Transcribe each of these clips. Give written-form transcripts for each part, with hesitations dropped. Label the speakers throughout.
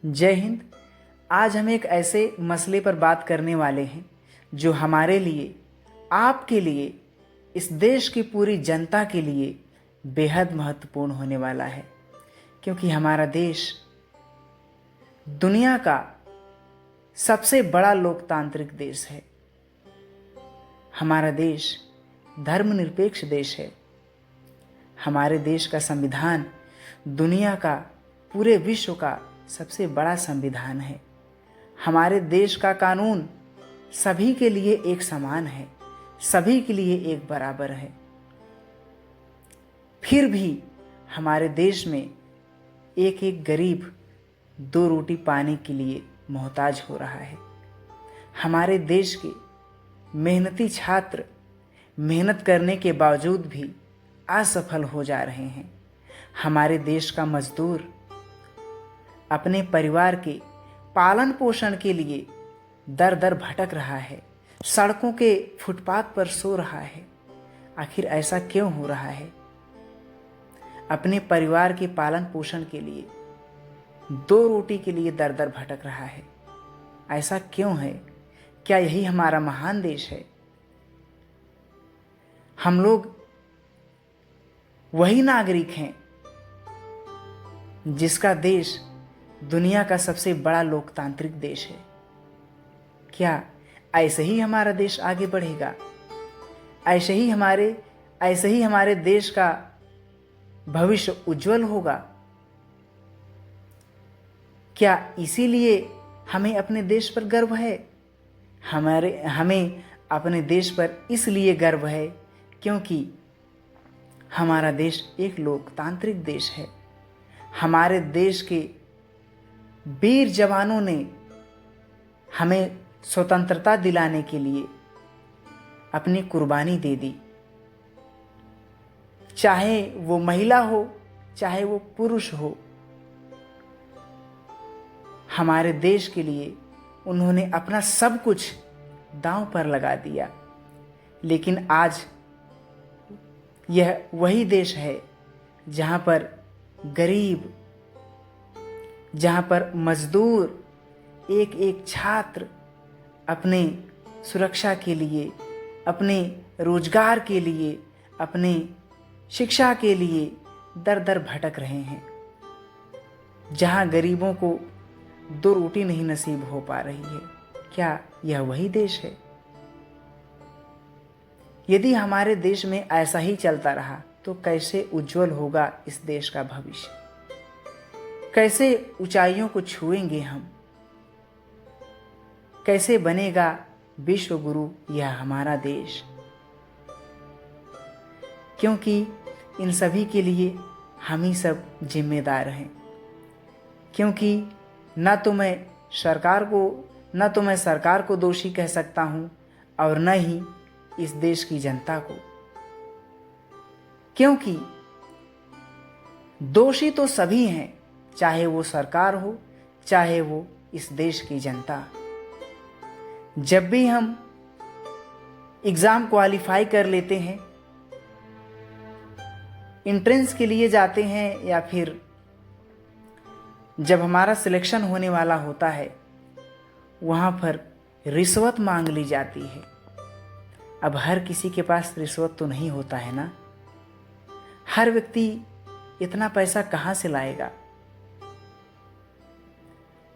Speaker 1: जय हिंद। आज हम एक ऐसे मसले पर बात करने वाले हैं जो हमारे लिए, आपके लिए, इस देश की पूरी जनता के लिए बेहद महत्वपूर्ण होने वाला है, क्योंकि हमारा देश दुनिया का सबसे बड़ा लोकतांत्रिक देश है। हमारा देश धर्मनिरपेक्ष देश है। हमारे देश का संविधान दुनिया का, पूरे विश्व का सबसे बड़ा संविधान है। हमारे देश का कानून सभी के लिए एक समान है, सभी के लिए एक बराबर है। फिर भी हमारे देश में एक एक गरीब दो रोटी पाने के लिए मोहताज हो रहा है। हमारे देश के मेहनती छात्र मेहनत करने के बावजूद भी असफल हो जा रहे हैं। हमारे देश का मजदूर अपने परिवार के पालन पोषण के लिए दर दर भटक रहा है, सड़कों के फुटपाथ पर सो रहा है। आखिर ऐसा क्यों हो रहा है? अपने परिवार के पालन पोषण के लिए, दो रोटी के लिए दर दर भटक रहा है। ऐसा क्यों है? क्या यही हमारा महान देश है? हम लोग वही नागरिक हैं जिसका देश दुनिया का सबसे बड़ा लोकतांत्रिक देश है। क्या ऐसे ही हमारा देश आगे बढ़ेगा? ऐसे ही हमारे देश का भविष्य उज्जवल होगा? क्या इसीलिए हमें अपने देश पर गर्व है? हमें अपने देश पर इसलिए गर्व है क्योंकि हमारा देश एक लोकतांत्रिक देश है। हमारे देश के वीर जवानों ने हमें स्वतंत्रता दिलाने के लिए अपनी कुर्बानी दे दी। चाहे वो महिला हो, चाहे वो पुरुष हो, हमारे देश के लिए उन्होंने अपना सब कुछ दांव पर लगा दिया। लेकिन आज यह वही देश है जहां पर गरीब, जहां पर मजदूर, एक एक छात्र अपने सुरक्षा के लिए, अपने रोजगार के लिए, अपने शिक्षा के लिए दर दर भटक रहे हैं। जहां गरीबों को दो रोटी नहीं नसीब हो पा रही है। क्या यह वही देश है? यदि हमारे देश में ऐसा ही चलता रहा तो कैसे उज्जवल होगा इस देश का भविष्य? कैसे ऊंचाइयों को छुएंगे हम? कैसे बनेगा विश्व गुरु यह हमारा देश? क्योंकि इन सभी के लिए हम ही सब जिम्मेदार हैं। क्योंकि न तो मैं सरकार को दोषी कह सकता हूं और न ही इस देश की जनता को, क्योंकि दोषी तो सभी हैं, चाहे वो सरकार हो, चाहे वो इस देश की जनता। जब भी हम एग्जाम क्वालिफाई कर लेते हैं, एंट्रेंस के लिए जाते हैं, या फिर जब हमारा सिलेक्शन होने वाला होता है, वहाँ पर रिश्वत मांग ली जाती है। अब हर किसी के पास रिश्वत तो नहीं होता है ना। हर व्यक्ति इतना पैसा कहाँ से लाएगा?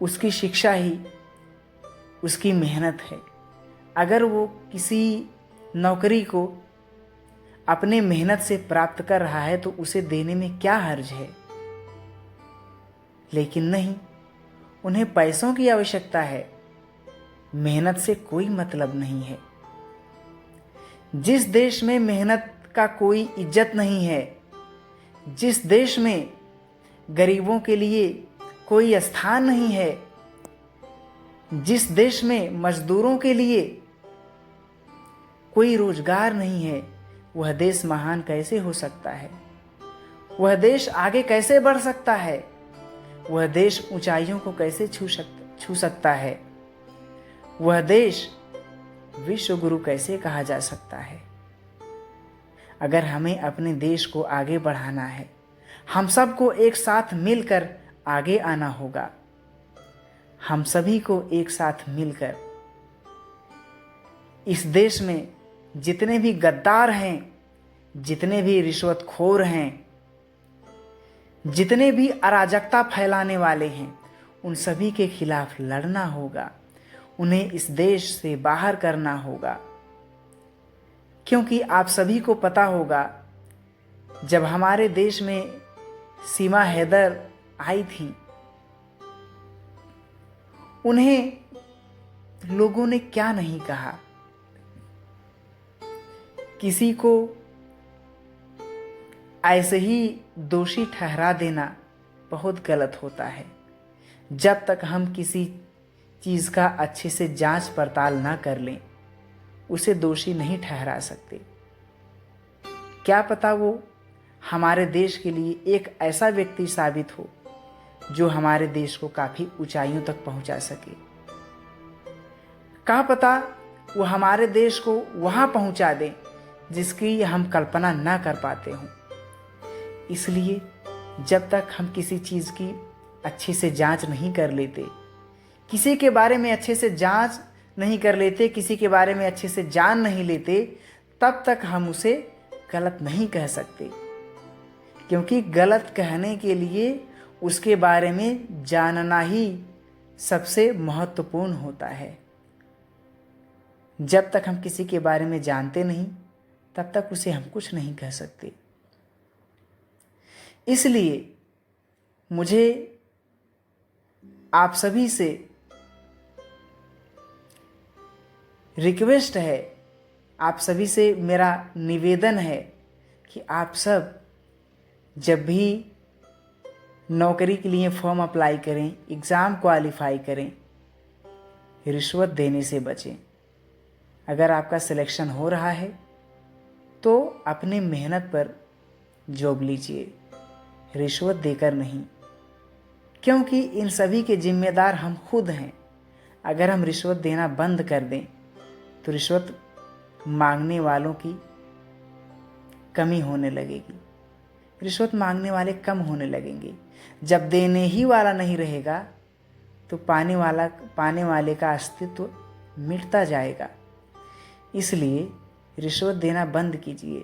Speaker 1: उसकी शिक्षा ही उसकी मेहनत है। अगर वो किसी नौकरी को अपने मेहनत से प्राप्त कर रहा है तो उसे देने में क्या हर्ज है? लेकिन नहीं, उन्हें पैसों की आवश्यकता है, मेहनत से कोई मतलब नहीं है। जिस देश में मेहनत का कोई इज्जत नहीं है, जिस देश में गरीबों के लिए कोई स्थान नहीं है, जिस देश में मजदूरों के लिए कोई रोजगार नहीं है, वह देश महान कैसे हो सकता है? वह देश आगे कैसे बढ़ सकता है? वह देश ऊंचाइयों को कैसे छू सकता है? वह देश विश्व गुरु कैसे कहा जा सकता है? अगर हमें अपने देश को आगे बढ़ाना है, हम सबको एक साथ मिलकर आगे आना होगा। हम सभी को एक साथ मिलकर इस देश में जितने भी गद्दार हैं, जितने भी रिश्वतखोर हैं, जितने भी अराजकता फैलाने वाले हैं, उन सभी के खिलाफ लड़ना होगा। उन्हें इस देश से बाहर करना होगा। क्योंकि आप सभी को पता होगा, जब हमारे देश में सीमा हैदर आई थी, उन्हें लोगों ने क्या नहीं कहा। किसी को ऐसे ही दोषी ठहरा देना बहुत गलत होता है। जब तक हम किसी चीज़ का अच्छे से जांच पड़ताल ना कर लें, उसे दोषी नहीं ठहरा सकते। क्या पता वो हमारे देश के लिए एक ऐसा व्यक्ति साबित हो जो हमारे देश को काफ़ी ऊंचाइयों तक पहुंचा सके। क्या पता वो हमारे देश को वहां पहुंचा दे जिसकी हम कल्पना ना कर पाते हों। इसलिए जब तक हम किसी चीज़ की अच्छे से जांच नहीं कर लेते, किसी के बारे में अच्छे से जांच नहीं कर लेते, किसी के बारे में अच्छे से जान नहीं लेते, तब तक हम उसे गलत नहीं कह सकते। क्योंकि गलत कहने के लिए उसके बारे में जानना ही सबसे महत्वपूर्ण होता है। जब तक हम किसी के बारे में जानते नहीं, तब तक उसे हम कुछ नहीं कह सकते। इसलिए मुझे आप सभी से रिक्वेस्ट है, आप सभी से मेरा निवेदन है कि आप सब जब भी नौकरी के लिए फॉर्म अप्लाई करें, एग्ज़ाम क्वालिफाई करें, रिश्वत देने से बचें। अगर आपका सिलेक्शन हो रहा है तो अपने मेहनत पर जॉब लीजिए, रिश्वत देकर नहीं। क्योंकि इन सभी के जिम्मेदार हम खुद हैं। अगर हम रिश्वत देना बंद कर दें तो रिश्वत मांगने वालों की कमी होने लगेगी, रिश्वत मांगने वाले कम होने लगेंगे। जब देने ही वाला नहीं रहेगा तो पाने वाले का अस्तित्व मिटता जाएगा। इसलिए रिश्वत देना बंद कीजिए।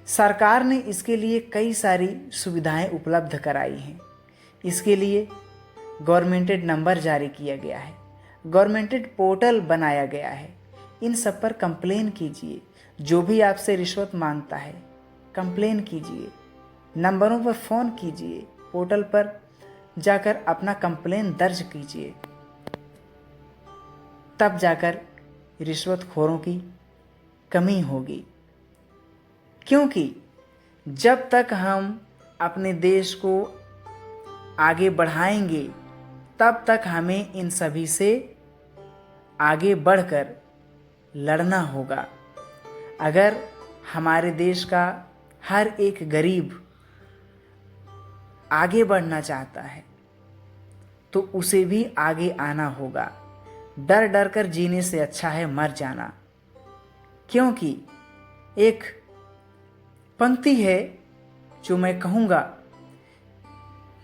Speaker 1: सरकार ने इसके लिए कई सारी सुविधाएं उपलब्ध कराई हैं। इसके लिए गवर्नमेंटेड नंबर जारी किया गया है, गवर्नमेंटेड पोर्टल बनाया गया है। इन सब पर कंप्लेन कीजिए। जो भी आपसे रिश्वत मांगता है, कंप्लेन कीजिए, नंबरों पर फ़ोन कीजिए, पोर्टल पर जाकर अपना कंप्लेन दर्ज कीजिए। तब जाकर रिश्वतखोरों की कमी होगी। क्योंकि जब तक हम अपने देश को आगे बढ़ाएंगे, तब तक हमें इन सभी से आगे बढ़कर लड़ना होगा। अगर हमारे देश का हर एक गरीब आगे बढ़ना चाहता है तो उसे भी आगे आना होगा। डर डर कर जीने से अच्छा है मर जाना। क्योंकि एक पंक्ति है जो मैं कहूँगा,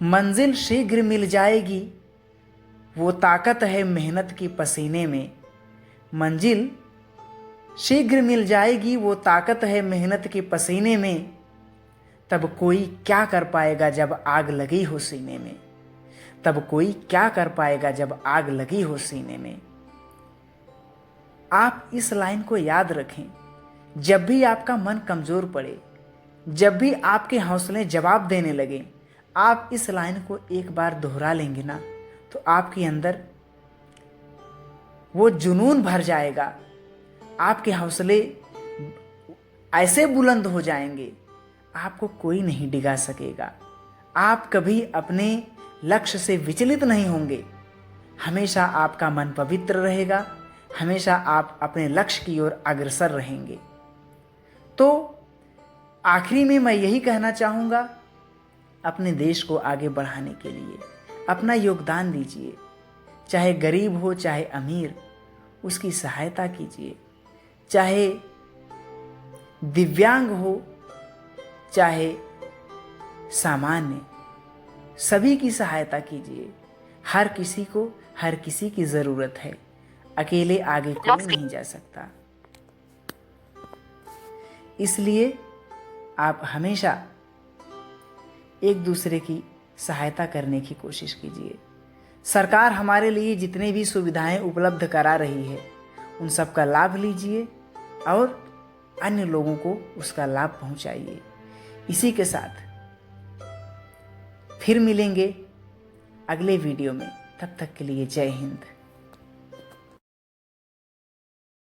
Speaker 1: मंजिल शीघ्र मिल जाएगी, वो ताकत है मेहनत की पसीने में। मंजिल शीघ्र मिल जाएगी, वो ताकत है मेहनत के पसीने में। तब कोई क्या कर पाएगा जब आग लगी हो सीने में। तब कोई क्या कर पाएगा जब आग लगी हो सीने में। आप इस लाइन को याद रखें। जब भी आपका मन कमज़ोर पड़े, जब भी आपके हौसले जवाब देने लगे, आप इस लाइन को एक बार दोहरा लेंगे ना, तो आपके अंदर वो जुनून भर जाएगा। आपके हौसले ऐसे बुलंद हो जाएंगे, आपको कोई नहीं डिगा सकेगा। आप कभी अपने लक्ष्य से विचलित नहीं होंगे। हमेशा आपका मन पवित्र रहेगा, हमेशा आप अपने लक्ष्य की ओर अग्रसर रहेंगे। तो आखिरी में मैं यही कहना चाहूँगा, अपने देश को आगे बढ़ाने के लिए अपना योगदान दीजिए। चाहे गरीब हो चाहे अमीर, उसकी सहायता कीजिए। चाहे दिव्यांग हो चाहे सामान्य, सभी की सहायता कीजिए। हर किसी को हर किसी की ज़रूरत है, अकेले आगे कोई नहीं जा सकता। इसलिए आप हमेशा एक दूसरे की सहायता करने की कोशिश कीजिए। सरकार हमारे लिए जितने भी सुविधाएं उपलब्ध करा रही है उन सब का लाभ लीजिए और अन्य लोगों को उसका लाभ पहुंचाइए। इसी के साथ फिर मिलेंगे अगले वीडियो में। तब तक के लिए जय हिंद।